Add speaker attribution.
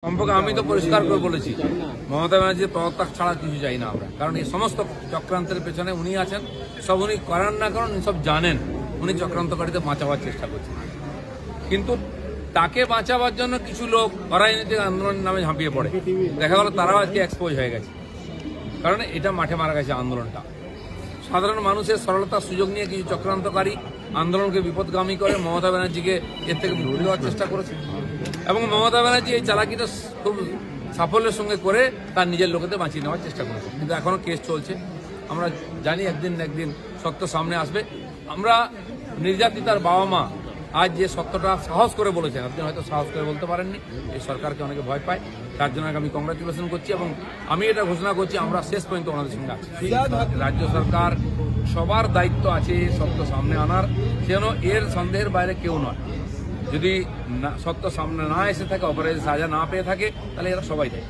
Speaker 1: সম্পর্কে আমি তো পরিষ্কার করে বলেছি, মমতা ব্যানার্জির পদত্যাগ ছাড়া কিছু চাই না আমরা। কারণ এই সমস্ত চক্রান্তের পেছনে উনি আছেন, সব উনি করেন না কারণ সব জানেন উনি চক্রান্তকারীদের বাঁচাবার চেষ্টা করছেন। কিন্তু তাকে বাঁচাবার জন্য কিছু লোক অরাজনৈতিক আন্দোলনের নামে ঝাঁপিয়ে পড়ে, দেখা গেল তারাও আজকে এক্সপোজ হয়ে গেছে। কারণ এটা মাঠে মারা গেছে আন্দোলনটা। সাধারণ মানুষের সরলতার সুযোগ নিয়ে কিছু চক্রান্তকারী আন্দোলনকে বিপদগামী করে মমতা ব্যানার্জিকে এর থেকে মুক্তি দেওয়ার চেষ্টা করেছে এবং মমতা ব্যানার্জি এই চালাকিটা খুব সাফল্যের সঙ্গে করে তার নিজের লোকেদের বাঁচিয়ে নেওয়ার চেষ্টা করেছে। কিন্তু এখনো কেস চলছে। আমরা জানি একদিন না একদিন সত্য সামনে আসবে। আমরা নির্যাতিতার বাবা মা আজ যে সত্যটা সাহস করে বলেছেন, আপনি হয়তো সাহস করে বলতে পারেননি, এই সরকারকে অনেকে ভয় পায়, তার জন্য আমি কংগ্রাচুলেশন করছি এবং আমি এটা ঘোষণা করছি আমরা শেষ পর্যন্ত ওনাদের সঙ্গে আছি। রাজ্য সরকার সবার দায়িত্ব আছে সত্য সামনে আনার, যেন এর সন্দেহের বাইরে কেউ নয়। যদি সত্য সামনে না এসে থাকে, অপরাধী সাজা না পেয়ে থাকে, তাহলে এরা সবাই দেয়।